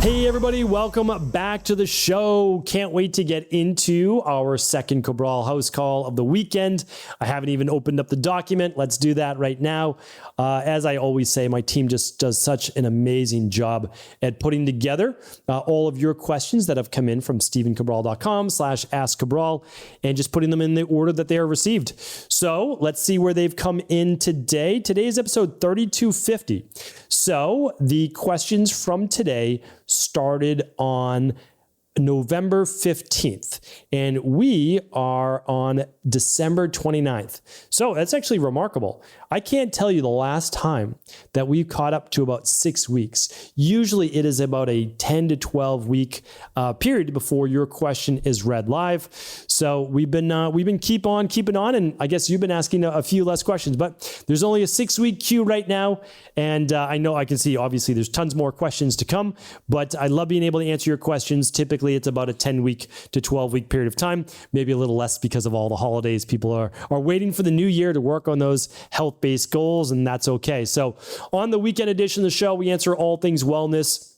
Hey everybody, welcome back to the show. Can't wait to get into our second Cabral HouseCall of the weekend. I haven't even opened up the document. Let's do that right now. As I always say, my team just does such an amazing job at putting together all of your questions that have come in from stevencabral.com/askcabral and just putting them in the order that they are received. So let's see where they've come in today. Today's episode 3250. So the questions from today started on November 15th, and we are on December 29th. So that's actually remarkable. I can't tell you the last time that we've caught up to about 6 weeks. Usually it is about a 10 to 12 week period before your question is read live. So we've been keep on keeping on, and I guess you've been asking a few less questions, but there's only a 6 week queue right now. And I know I can see, obviously there's tons more questions to come, but I love being able to answer your questions. Typically it's about a 10 week to 12 week period of time, maybe a little less because of all the holidays. People are waiting for the new year to work on those health-based goals, and that's okay. So on the weekend edition of the show, we answer all things wellness,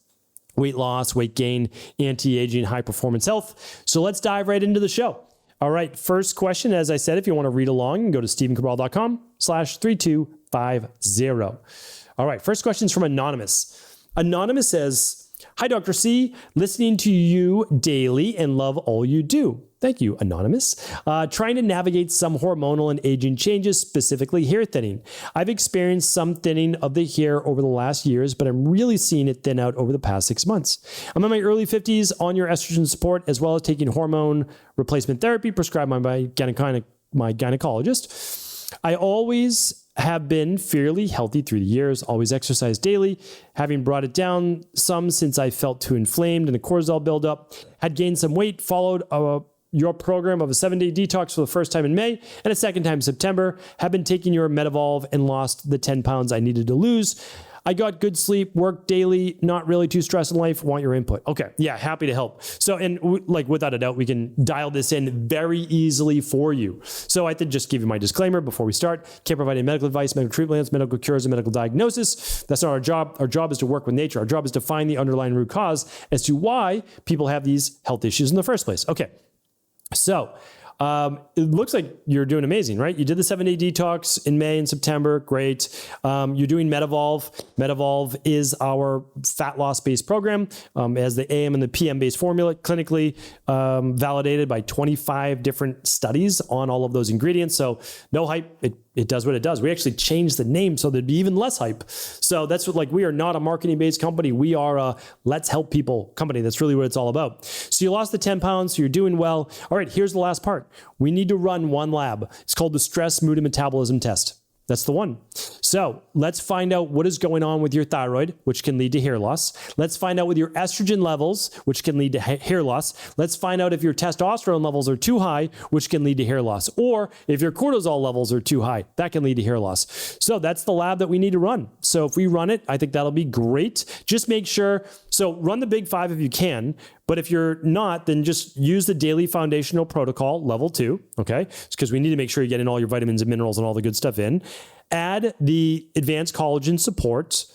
weight loss, weight gain, anti-aging, high performance health. So let's dive right into the show. All right, first question, as I said, if you want to read along, you can go to stevencabral.com/3250. All right, first question is from Anonymous. Anonymous says, "Hi, Dr. C. Listening to you daily and love all you do." Thank you, Anonymous. Trying to navigate some hormonal and aging changes, specifically hair thinning. I've experienced some thinning of the hair over the last years, but I'm really seeing it thin out over the past 6 months. I'm in my early 50s on your estrogen support, as well as taking hormone replacement therapy prescribed by my gynecologist. I always have been fairly healthy through the years, always exercise daily, having brought it down some since I felt too inflamed and the cortisol buildup, had gained some weight, followed your program of a 7-day detox for the first time in May and a second time in September, have been taking your MedEvolve and lost the 10 pounds I needed to lose. I got good sleep, work daily, not really too stressed in life, want your input. Okay, yeah, happy to help. So, and without a doubt, we can dial this in very easily for you. So I think just give you my disclaimer before we start. Can't provide any medical advice, medical treatments, medical cures, and medical diagnosis. That's not our job. Our job is to work with nature. Our job is to find the underlying root cause as to why people have these health issues in the first place. Okay, so it looks like you're doing amazing, right? You did the 7-day detox in May and September. Great. You're doing MedEvolve. MedEvolve is our fat loss based program, as the AM and the PM based formula, clinically validated by 25 different studies on all of those ingredients. So no hype. It does what it does. We actually changed the name so there'd be even less hype. So that's what, we are not a marketing based company. We are a let's help people company. That's really what it's all about. So you lost the 10 pounds. So you're doing well. All right, here's the last part. We need to run one lab. It's called the stress, mood, and metabolism test. That's the one. So let's find out what is going on with your thyroid, which can lead to hair loss. Let's find out with your estrogen levels, which can lead to hair loss. Let's find out if your testosterone levels are too high, which can lead to hair loss. Or if your cortisol levels are too high, that can lead to hair loss. So that's the lab that we need to run. So if we run it, I think that'll be great. Just make sure, so run the big 5 if you can. But if you're not, then just use the daily foundational protocol, level 2, okay? It's because we need to make sure you're getting all your vitamins and minerals and all the good stuff in. Add the advanced collagen support.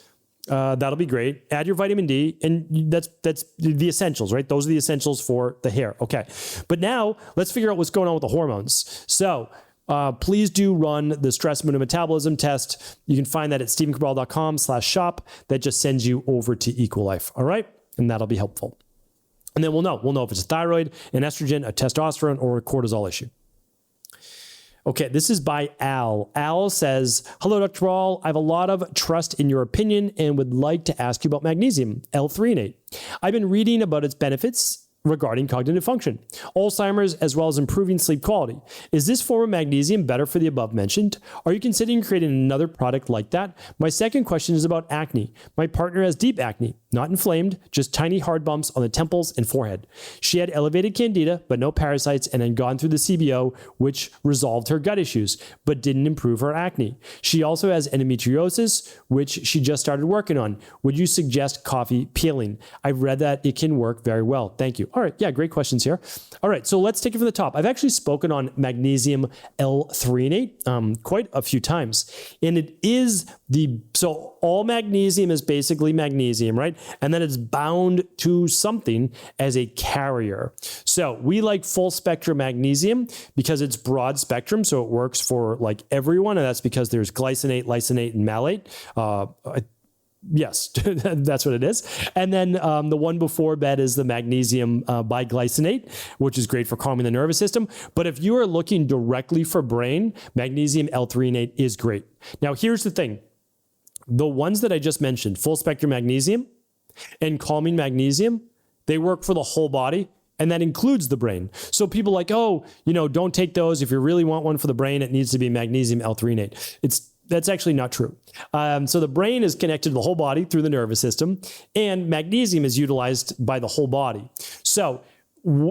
That'll be great. Add your vitamin D, and that's the essentials, right? Those are the essentials for the hair, okay? But now let's figure out what's going on with the hormones. So please do run the stress, mood, and metabolism test. You can find that at stevencabral.com/shop. That just sends you over to Equilife, all right? And that'll be helpful. And then we'll know if it's a thyroid, an estrogen, a testosterone, or a cortisol issue. Okay, this is by Al. Al says, "Hello, Dr. Rawl. I have a lot of trust in your opinion and would like to ask you about magnesium L-Threonate. I've been reading about its benefits regarding cognitive function, Alzheimer's, as well as improving sleep quality. Is this form of magnesium better for the above mentioned? Are you considering creating another product like that? My second question is about acne. My partner has deep acne, not inflamed, just tiny hard bumps on the temples and forehead. She had elevated candida, but no parasites, and had gone through the CBO, which resolved her gut issues, but didn't improve her acne. She also has endometriosis, which she just started working on. Would you suggest coffee peeling? I've read that it can work very well. Thank you." All right. Yeah, great questions here. All right. So let's take it from the top. I've actually spoken on magnesium L-Threonate quite a few times. And it is so all magnesium is basically magnesium, right? and then it's bound to something as a carrier. So we like full spectrum magnesium because it's broad spectrum, so it works for like everyone, and that's because there's glycinate, lysine, and malate. Yes, that's what it is. And then the one before bed is the magnesium biglycinate, which is great for calming the nervous system. But if you are looking directly for brain, magnesium L-Threonate is great. Now, here's the thing. The ones that I just mentioned, full spectrum magnesium and calming magnesium, they work for the whole body. And that includes the brain. So people like, oh, don't take those. If you really want one for the brain, it needs to be magnesium L-Threonate. That's actually not true. So the brain is connected to the whole body through the nervous system, and magnesium is utilized by the whole body. So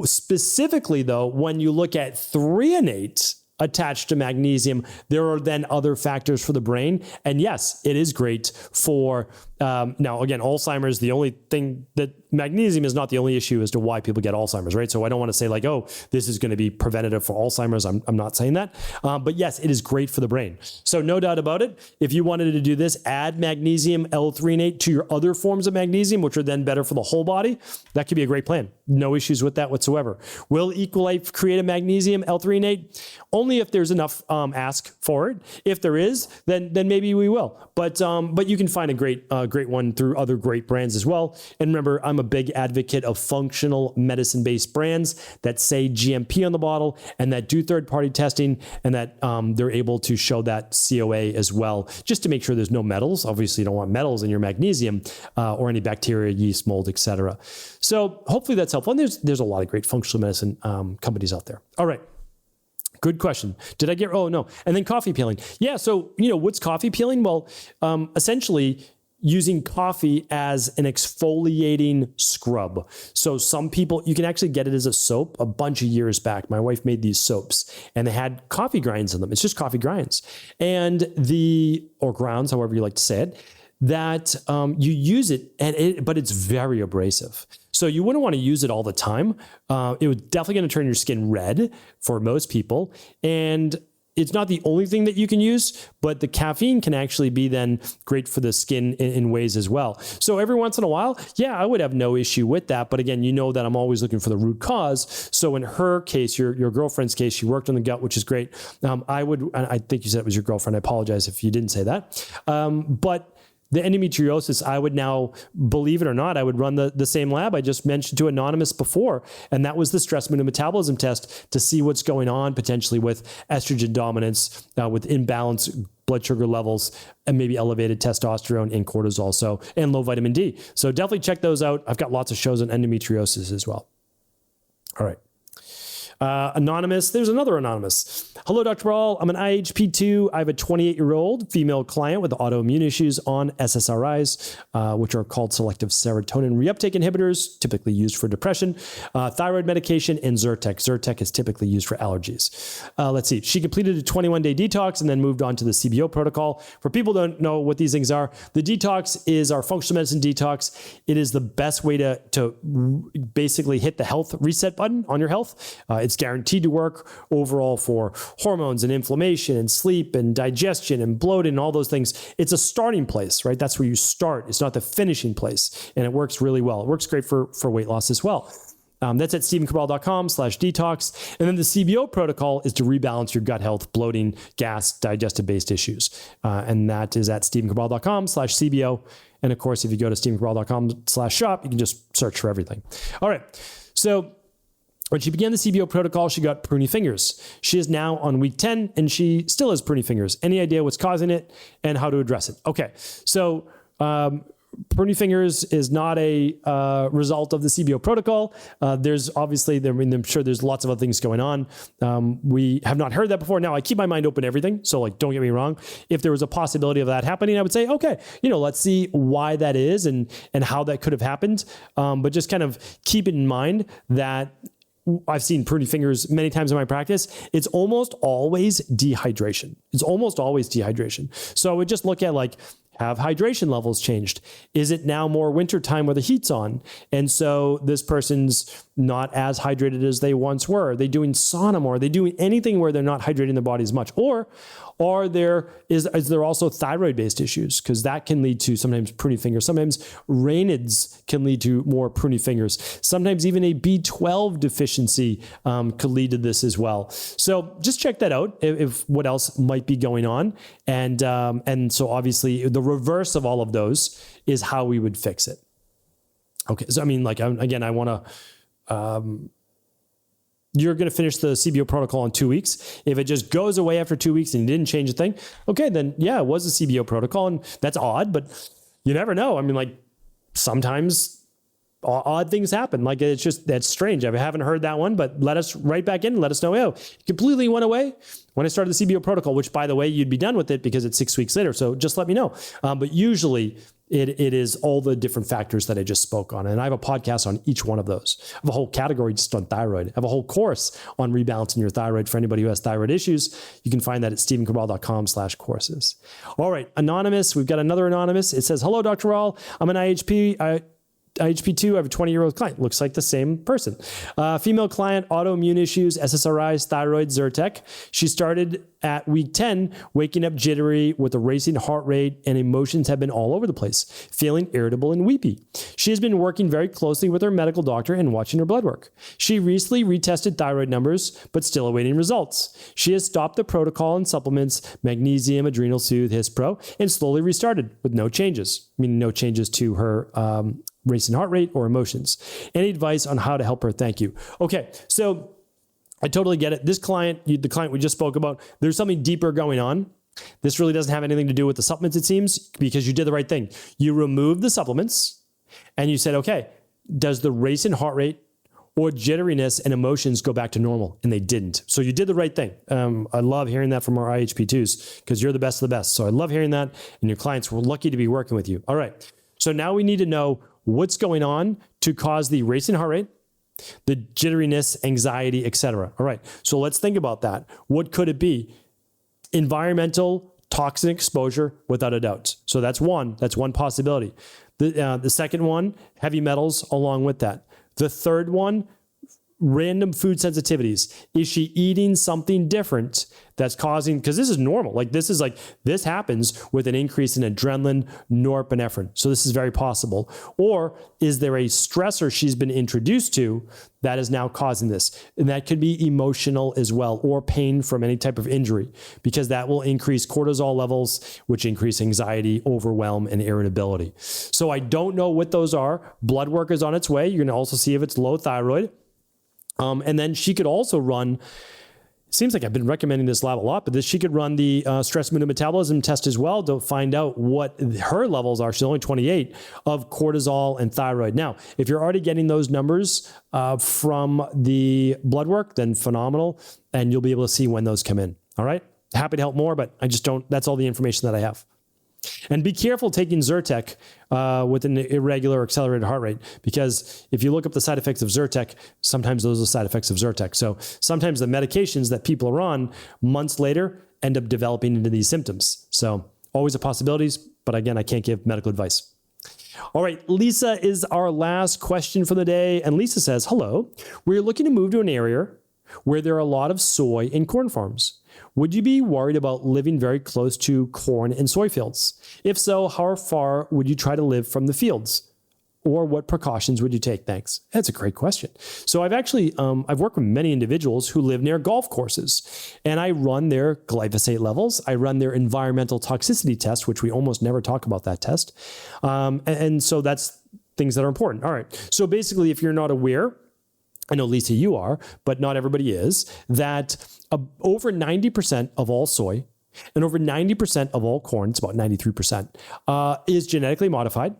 specifically, though, when you look at threonate attached to magnesium, there are then other factors for the brain. And yes, it is great for, now again, Alzheimer's. The only thing that magnesium is not the only issue as to why people get Alzheimer's, right? So I don't want to say like, oh, this is going to be preventative for Alzheimer's. I'm not saying that. But yes, it is great for the brain. So no doubt about it. If you wanted to do this, add magnesium L-Threonate to your other forms of magnesium, which are then better for the whole body. That could be a great plan. No issues with that whatsoever. Will Equilife create a magnesium L-Threonate? Only if there's enough ask for it. If there is, then maybe we will. But you can find a great one through other great brands as well. And remember, I'm a big advocate of functional medicine-based brands that say GMP on the bottle and that do third-party testing and that they're able to show that COA as well, just to make sure there's no metals. Obviously, you don't want metals in your magnesium or any bacteria, yeast, mold, etc. So hopefully that's helpful. And there's a lot of great functional medicine companies out there. All right. Good question. Did I get, oh no. And then coffee peeling. Yeah. So, what's coffee peeling? Well, essentially using coffee as an exfoliating scrub. So some people, you can actually get it as a soap. A bunch of years back, my wife made these soaps and they had coffee grinds in them. It's just coffee grinds or grounds, however you like to say it, that you use it, but it's very abrasive. So you wouldn't want to use it all the time. It was definitely going to turn your skin red for most people. And it's not the only thing that you can use, but the caffeine can actually be then great for the skin in ways as well. So every once in a while, yeah, I would have no issue with that. But again, that I'm always looking for the root cause. So in her case, your girlfriend's case, she worked on the gut, which is great. I think you said it was your girlfriend. I apologize if you didn't say that. But the endometriosis, I would now, believe it or not, I would run the same lab I just mentioned to Anonymous before. And that was the stress mood and metabolism test to see what's going on potentially with estrogen dominance, with imbalanced blood sugar levels, and maybe elevated testosterone and cortisol, and low vitamin D. So definitely check those out. I've got lots of shows on endometriosis as well. All right. Anonymous, there's another Anonymous. Hello, Dr. Brawl. I'm an IHP2. I have a 28-year-old female client with autoimmune issues on SSRIs, which are called selective serotonin reuptake inhibitors, typically used for depression, thyroid medication, and Zyrtec. Zyrtec is typically used for allergies. Let's see. She completed a 21-day detox and then moved on to the CBO protocol. For people who don't know what these things are, the detox is our functional medicine detox. It is the best way to basically hit the health reset button on your health. It's guaranteed to work overall for hormones and inflammation and sleep and digestion and bloating and all those things. It's a starting place, right? That's where you start. It's not the finishing place. And it works really well. It works great for weight loss as well. That's at stephencabral.com/detox. And then the CBO protocol is to rebalance your gut health, bloating, gas, digestive-based issues. And that is at stephencabral.com/CBO. And of course, if you go to stephencabral.com/shop, you can just search for everything. All right. So when she began the CBO protocol, she got Pruney Fingers. She is now on week 10 and she still has Pruney Fingers. Any idea what's causing it and how to address it? Okay. So, Pruney Fingers is not a result of the CBO protocol. There's obviously, I'm sure there's lots of other things going on. We have not heard that before. Now, I keep my mind open to everything. So don't get me wrong. If there was a possibility of that happening, I would say, okay, let's see why that is and how that could have happened. But just kind of keep in mind that I've seen Pruney Fingers many times in my practice. It's almost always dehydration. So I would just look at have hydration levels changed? Is it now more wintertime where the heat's on? And so this person's not as hydrated as they once were? Are they doing sauna more? Are they doing anything where they're not hydrating their body as much? Or is there also thyroid-based issues? Because that can lead to sometimes pruny fingers. Sometimes Raynaud's can lead to more pruny fingers. Sometimes even a B12 deficiency could lead to this as well. So just check that out if what else might be going on. And so obviously the reverse of all of those is how we would fix it. Okay, so I mean, like, again, I want to, you're going to finish the CBO protocol in 2 weeks. If it just goes away after 2 weeks and you didn't change a thing, okay, then yeah, it was a CBO protocol, and that's odd, but you never know. I mean, like, sometimes odd things happen. Like, it's just, that's strange. I haven't heard that one, but let us write back in and let us know, oh, it completely went away when I started the CBO protocol, which, by the way, you'd be done with it because it's 6 weeks later. So just let me know. But usually it is all the different factors that I just spoke on. And I have a podcast on each one of those. I have a whole category just on thyroid. I have a whole course on rebalancing your thyroid for anybody who has thyroid issues. You can find that at stephencabral.com/courses. All right, Anonymous. We've got another Anonymous. It says, hello, Dr. Rawl. I'm an IHP2, I have a 20-year-old client. Looks like the same person. Female client, autoimmune issues, SSRIs, thyroid, Zyrtec. She started at week 10, waking up jittery with a racing heart rate, and emotions have been all over the place, feeling irritable and weepy. She has been working very closely with her medical doctor and watching her blood work. She recently retested thyroid numbers, but still awaiting results. She has stopped the protocol and supplements, Magnesium, Adrenal Soothe, Hispro, and slowly restarted with no changes, meaning no changes to her racing heart rate or emotions. Any advice on how to help her? Thank you. Okay, so I totally get it. This client, the client we just spoke about, there's something deeper going on. This really doesn't have anything to do with the supplements, it seems, because you did the right thing. You removed the supplements and you said, okay, does the racing heart rate or jitteriness and emotions go back to normal? And they didn't. So you did the right thing. I love hearing that from our IHP2s because you're the best of the best. So I love hearing that. And your clients were lucky to be working with you. All right. So now we need to know what's going on to cause the racing heart rate, the jitteriness, anxiety, etc. All right, so let's think about that. What could it be? Environmental toxin exposure, without a doubt. So that's one possibility. The second one, heavy metals along with that. The third one, random food sensitivities. Is she eating something different that's causing, because this is normal. This happens with an increase in adrenaline, norepinephrine. So this is very possible. Or is there a stressor she's been introduced to that is now causing this? And that could be emotional as well, or pain from any type of injury, because that will increase cortisol levels, which increase anxiety, overwhelm, and irritability. So I don't know what those are. Blood work is on its way. You're going to also see if it's low thyroid. And then she could also run, seems like I've been recommending this lab a lot, but she could run the stress mood and metabolism test as well to find out what her levels are. She's only 28 of cortisol and thyroid. Now, if you're already getting those numbers from the blood work, then phenomenal. And you'll be able to see when those come in. All right. Happy to help more, but I just don't, that's all the information that I have. And be careful taking Zyrtec with an irregular or accelerated heart rate, because if you look up the side effects of Zyrtec, sometimes those are side effects of Zyrtec. So sometimes the medications that people are on months later end up developing into these symptoms. So always a possibility, but again, I can't give medical advice. All right, Lisa is our last question for the day. And Lisa says, hello, we're looking to move to an area where there are a lot of soy and corn farms. Would you be worried about living very close to corn and soy fields? If so, how far would you try to live from the fields? Or what precautions would you take? Thanks. That's a great question. So I've actually, I've worked with many individuals who live near golf courses, and I run their glyphosate levels. I run their environmental toxicity test, which we almost never talk about that test. And so that's things that are important. All right. So basically, if you're not aware, I know, Lisa, you are, but not everybody is, that over 90% of all soy and over 90% of all corn, it's about 93%, is genetically modified.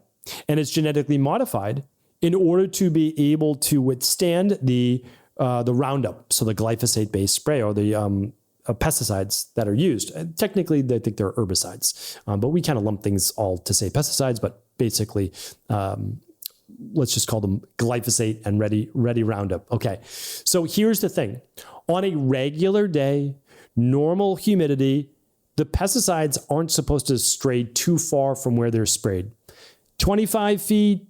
And it's genetically modified in order to be able to withstand the Roundup, so the glyphosate-based spray or the pesticides that are used. And technically, they think they're herbicides, but we kind of lump things all to say pesticides, but basically, let's just call them glyphosate and ready Roundup. Okay. So here's the thing. On a regular day, normal humidity, the pesticides aren't supposed to stray too far from where they're sprayed. 25 feet,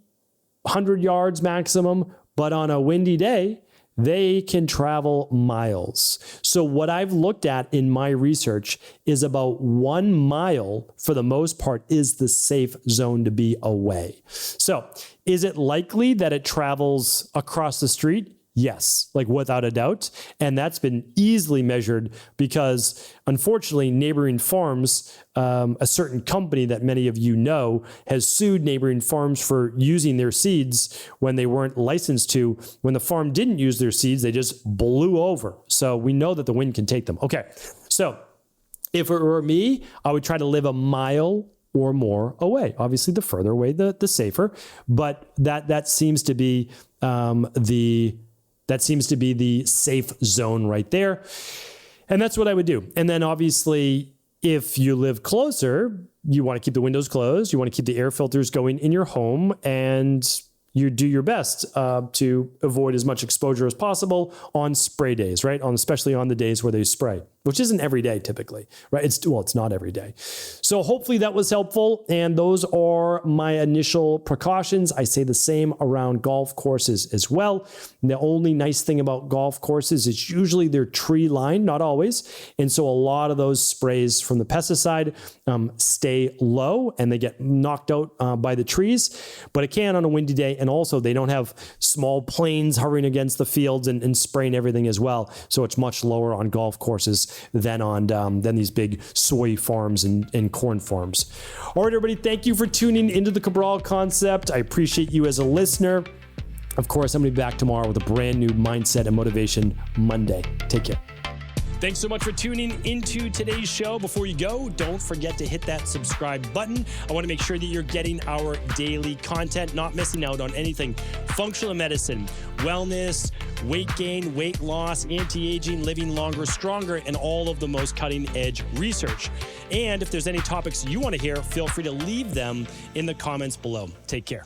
100 yards maximum, but on a windy day, they can travel miles. So what I've looked at in my research is about 1 mile, for the most part, is the safe zone to be away. So is it likely that it travels across the street? Yes, like without a doubt. And that's been easily measured because, unfortunately, neighboring farms, a certain company that many of you know, has sued neighboring farms for using their seeds when they weren't licensed to. When the farm didn't use their seeds, they just blew over. So we know that the wind can take them. Okay, so if it were me, I would try to live a mile or more away. Obviously, the further away, the safer. But that seems to be That seems to be the safe zone right there. And that's what I would do. And then obviously, if you live closer, you want to keep the windows closed. You want to keep the air filters going in your home, and you do your best to avoid as much exposure as possible on spray days, right? Especially on the days where they spray, which isn't every day typically, right? It's not every day. So hopefully that was helpful. And those are my initial precautions. I say the same around golf courses as well. And the only nice thing about golf courses is usually they're tree lined, not always. And so a lot of those sprays from the pesticide stay low and they get knocked out by the trees, but it can on a windy day. And also they don't have small planes hovering against the fields and spraying everything as well. So it's much lower on golf courses than on than these big soy farms and corn farms. All right, everybody, thank you for tuning into the Cabral Concept. I appreciate you as a listener. Of course, I'm going to be back tomorrow with a brand new Mindset and Motivation Monday. Take care. Thanks so much for tuning into today's show. Before you go, don't forget to hit that subscribe button. I want to make sure that you're getting our daily content, not missing out on anything functional medicine, wellness, weight gain, weight loss, anti-aging, living longer, stronger, and all of the most cutting-edge research. And if there's any topics you want to hear, feel free to leave them in the comments below. Take care.